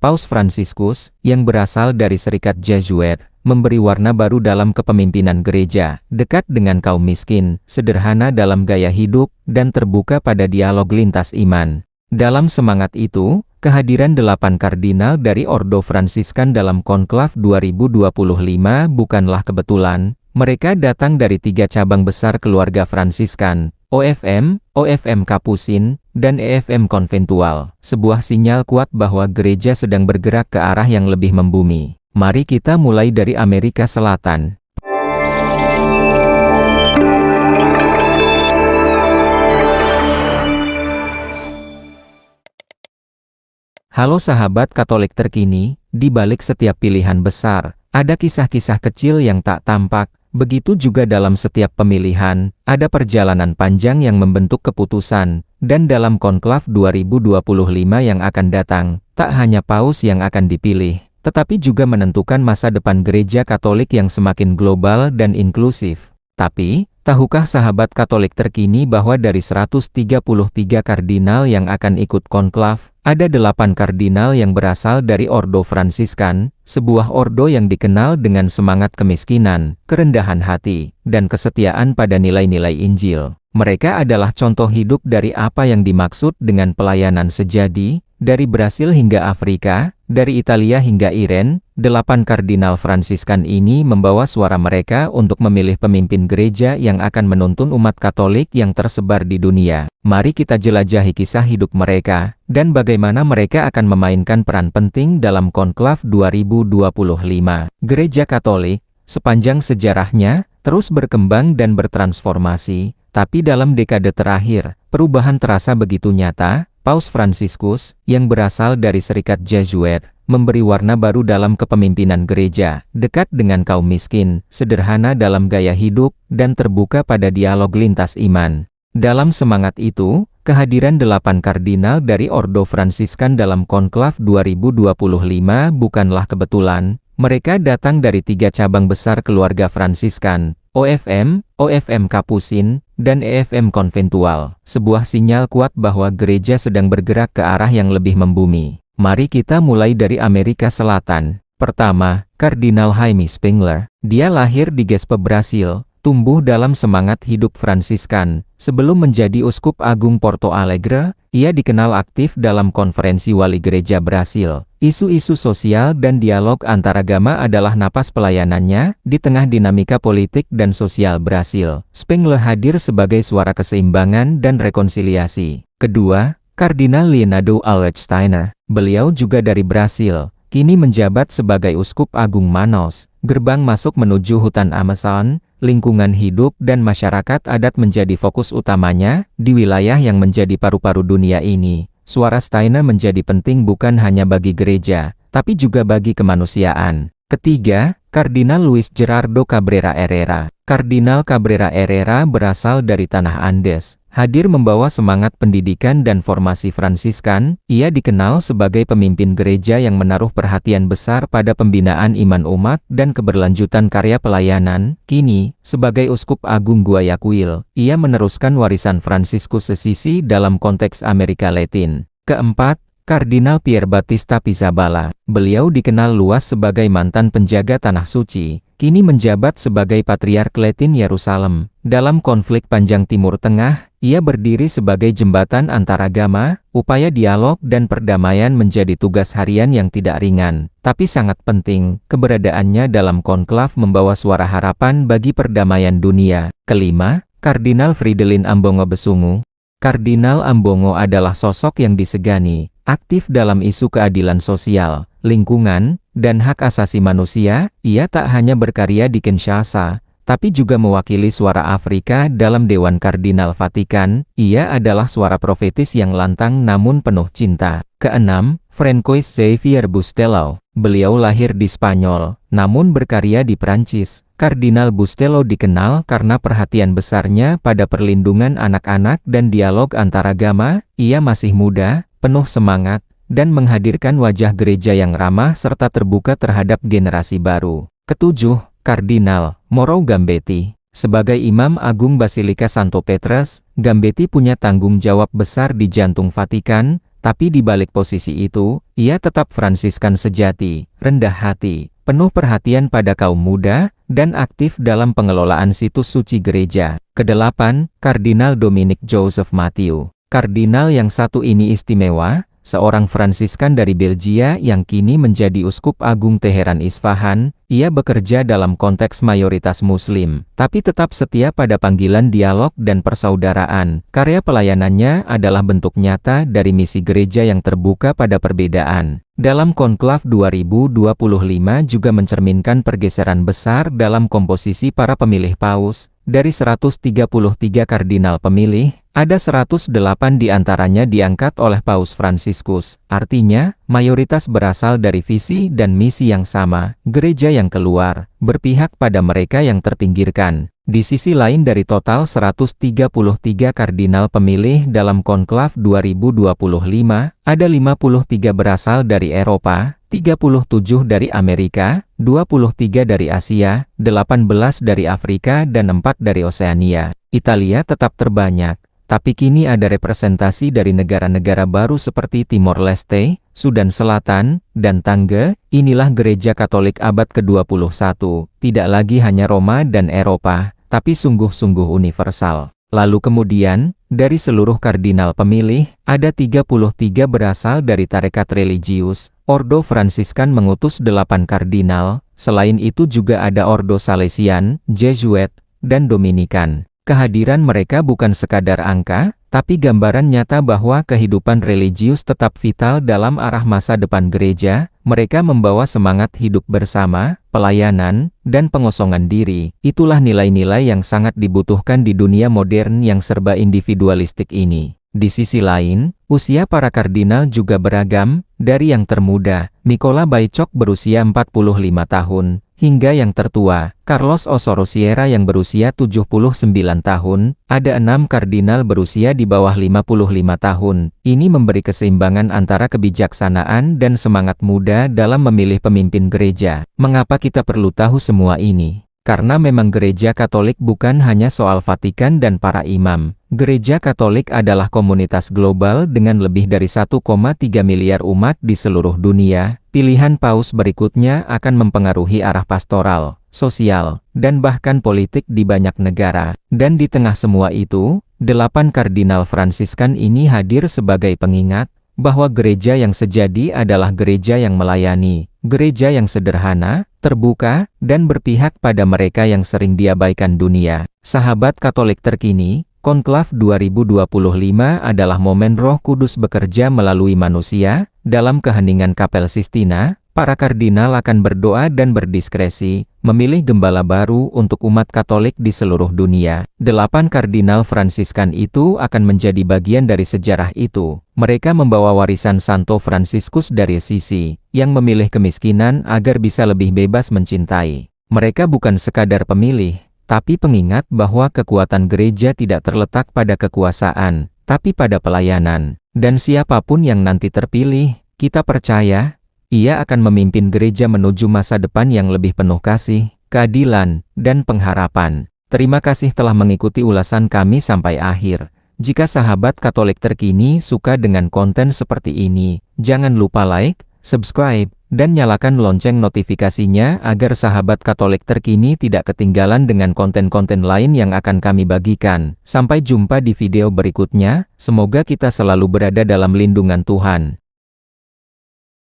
Paus Fransiskus, yang berasal dari Serikat Jesuit, memberi warna baru dalam kepemimpinan gereja, dekat dengan kaum miskin, sederhana dalam gaya hidup, dan terbuka pada dialog lintas iman. Dalam semangat itu, kehadiran 8 kardinal dari Ordo Fransiskan dalam Konklav 2025 bukanlah kebetulan. Mereka datang dari 3 cabang besar keluarga Fransiskan, OFM, OFM Kapusin, dan EFM Konventual. Sebuah sinyal kuat bahwa gereja sedang bergerak ke arah yang lebih membumi. Mari kita mulai dari Amerika Selatan. Halo sahabat Katolik terkini, di balik setiap pilihan besar, ada kisah-kisah kecil yang tak tampak. Begitu juga dalam setiap pemilihan, ada perjalanan panjang yang membentuk keputusan, dan dalam Konklav 2025 yang akan datang, tak hanya paus yang akan dipilih, tetapi juga menentukan masa depan gereja Katolik yang semakin global dan inklusif. Tapi, tahukah sahabat Katolik terkini bahwa dari 133 kardinal yang akan ikut konklav, ada 8 kardinal yang berasal dari Ordo Fransiskan, sebuah ordo yang dikenal dengan semangat kemiskinan, kerendahan hati, dan kesetiaan pada nilai-nilai Injil. Mereka adalah contoh hidup dari apa yang dimaksud dengan pelayanan sejati, dari Brasil hingga Afrika, dari Italia hingga Iren. 8 kardinal Fransiskan ini membawa suara mereka untuk memilih pemimpin gereja yang akan menuntun umat Katolik yang tersebar di dunia. Mari kita jelajahi kisah hidup mereka, dan bagaimana mereka akan memainkan peran penting dalam Konklav 2025. Gereja Katolik, sepanjang sejarahnya, terus berkembang dan bertransformasi, tapi dalam dekade terakhir, perubahan terasa begitu nyata. Paus Fransiskus, yang berasal dari Serikat Jesuit, memberi warna baru dalam kepemimpinan gereja, dekat dengan kaum miskin, sederhana dalam gaya hidup, dan terbuka pada dialog lintas iman. Dalam semangat itu, kehadiran 8 kardinal dari Ordo Fransiskan dalam Konklav 2025 bukanlah kebetulan. Mereka datang dari 3 cabang besar keluarga Fransiskan, OFM, OFM Kapusin, dan EFM Konventual. Sebuah sinyal kuat bahwa gereja sedang bergerak ke arah yang lebih membumi. Mari kita mulai dari Amerika Selatan. Pertama, Kardinal Jaime Spengler. Dia lahir di Gespe, Brasil, tumbuh dalam semangat hidup Fransiskan. Sebelum menjadi Uskup Agung Porto Alegre, ia dikenal aktif dalam konferensi wali gereja Brasil. Isu-isu sosial dan dialog antaragama adalah napas pelayanannya di tengah dinamika politik dan sosial Brasil. Spengler hadir sebagai suara keseimbangan dan rekonsiliasi. Kedua, Kardinal Leonardo Alexsteiner. Beliau juga dari Brasil, kini menjabat sebagai Uskup Agung Manaus. Gerbang masuk menuju hutan Amazon, lingkungan hidup dan masyarakat adat menjadi fokus utamanya di wilayah yang menjadi paru-paru dunia ini. Suara Steiner menjadi penting bukan hanya bagi gereja, tapi juga bagi kemanusiaan. Ketiga, Kardinal Luis Gerardo Cabrera Herrera. Kardinal Cabrera Herrera berasal dari tanah Andes. Hadir membawa semangat pendidikan dan formasi Fransiskan. Ia dikenal sebagai pemimpin gereja yang menaruh perhatian besar pada pembinaan iman umat dan keberlanjutan karya pelayanan. Kini, sebagai Uskup Agung Guayaquil, ia meneruskan warisan Fransiskus Assisi dalam konteks Amerika Latin. Keempat, Kardinal Pier Battista Pizzaballa. Beliau dikenal luas sebagai mantan penjaga Tanah Suci, kini menjabat sebagai Patriark Latin Yerusalem. Dalam konflik panjang Timur Tengah, ia berdiri sebagai jembatan antaragama. Upaya dialog dan perdamaian menjadi tugas harian yang tidak ringan, tapi sangat penting. Keberadaannya dalam konklav membawa suara harapan bagi perdamaian dunia. Kelima, Kardinal Fridolin Ambongo Besungu. Kardinal Ambongo adalah sosok yang disegani, aktif dalam isu keadilan sosial, lingkungan, dan hak asasi manusia. Ia tak hanya berkarya di Kinshasa, tapi juga mewakili suara Afrika dalam Dewan Kardinal Vatikan. Ia adalah suara profetis yang lantang namun penuh cinta. Keenam, Francois Xavier Bustelo. Beliau lahir di Spanyol, namun berkarya di Prancis. Kardinal Bustelo dikenal karena perhatian besarnya pada perlindungan anak-anak dan dialog antaragama. Ia masih muda, penuh semangat, dan menghadirkan wajah gereja yang ramah serta terbuka terhadap generasi baru. Ketujuh, Kardinal Mauro Gambetti. Sebagai Imam Agung Basilika Santo Petrus, Gambetti punya tanggung jawab besar di jantung Vatikan, Tapi di balik posisi itu, ia tetap Fransiskan sejati, rendah hati, penuh perhatian pada kaum muda, dan aktif dalam pengelolaan situs suci gereja. Kedelapan, Kardinal Dominic Joseph Mathieu. Kardinal yang satu ini istimewa, seorang Fransiskan dari Belgia yang kini menjadi Uskup Agung Teheran Isfahan. Ia bekerja dalam konteks mayoritas Muslim, tapi tetap setia pada panggilan dialog dan persaudaraan. Karya pelayanannya adalah bentuk nyata dari misi gereja yang terbuka pada perbedaan. Dalam Konklav 2025 juga mencerminkan pergeseran besar dalam komposisi para pemilih paus. Dari 133 kardinal pemilih, ada 108 diantaranya diangkat oleh Paus Fransiskus. Artinya, mayoritas berasal dari visi dan misi yang sama. Gereja yang keluar, berpihak pada mereka yang terpinggirkan. Di sisi lain dari total 133 kardinal pemilih dalam Konklav 2025, ada 53 berasal dari Eropa, 37 dari Amerika, 23 dari Asia, 18 dari Afrika dan 4 dari Oseania. Italia tetap terbanyak, tapi kini ada representasi dari negara-negara baru seperti Timor Leste, Sudan Selatan, dan Tangge. Inilah gereja Katolik abad ke-21, tidak lagi hanya Roma dan Eropa, tapi sungguh-sungguh universal. Lalu kemudian, dari seluruh kardinal pemilih, ada 33 berasal dari tarekat religius. Ordo Fransiskan mengutus 8 kardinal, selain itu juga ada Ordo Salesian, Jesuit, dan Dominikan. Kehadiran mereka bukan sekadar angka, tapi gambaran nyata bahwa kehidupan religius tetap vital dalam arah masa depan gereja. Mereka membawa semangat hidup bersama, pelayanan, dan pengosongan diri. Itulah nilai-nilai yang sangat dibutuhkan di dunia modern yang serba individualistik ini. Di sisi lain, usia para kardinal juga beragam, dari yang termuda, Nicola Baichok berusia 45 tahun, hingga yang tertua, Carlos Osoro Sierra yang berusia 79 tahun, ada 6 kardinal berusia di bawah 55 tahun. Ini memberi keseimbangan antara kebijaksanaan dan semangat muda dalam memilih pemimpin gereja. Mengapa kita perlu tahu semua ini? Karena memang gereja Katolik bukan hanya soal Vatikan dan para imam. Gereja Katolik adalah komunitas global dengan lebih dari 1,3 miliar umat di seluruh dunia. Pilihan paus berikutnya akan mempengaruhi arah pastoral, sosial, dan bahkan politik di banyak negara. Dan di tengah semua itu, 8 kardinal Fransiskan ini hadir sebagai pengingat bahwa gereja yang sejati adalah gereja yang melayani, gereja yang sederhana, terbuka, dan berpihak pada mereka yang sering diabaikan dunia. Sahabat Katolik terkini, Konklav 2025 adalah momen Roh Kudus bekerja melalui manusia. Dalam keheningan Kapel Sistina, para kardinal akan berdoa dan berdiskresi, memilih gembala baru untuk umat Katolik di seluruh dunia. 8 kardinal Fransiskan itu akan menjadi bagian dari sejarah itu. Mereka membawa warisan Santo Fransiskus dari Assisi, yang memilih kemiskinan agar bisa lebih bebas mencintai. Mereka bukan sekadar pemilih, tapi pengingat bahwa kekuatan gereja tidak terletak pada kekuasaan, tapi pada pelayanan. Dan siapapun yang nanti terpilih, kita percaya, ia akan memimpin gereja menuju masa depan yang lebih penuh kasih, keadilan, dan pengharapan. Terima kasih telah mengikuti ulasan kami sampai akhir. Jika sahabat Katolik terkini suka dengan konten seperti ini, jangan lupa like, subscribe, dan nyalakan lonceng notifikasinya agar sahabat Katolik terkini tidak ketinggalan dengan konten-konten lain yang akan kami bagikan. Sampai jumpa di video berikutnya, semoga kita selalu berada dalam lindungan Tuhan.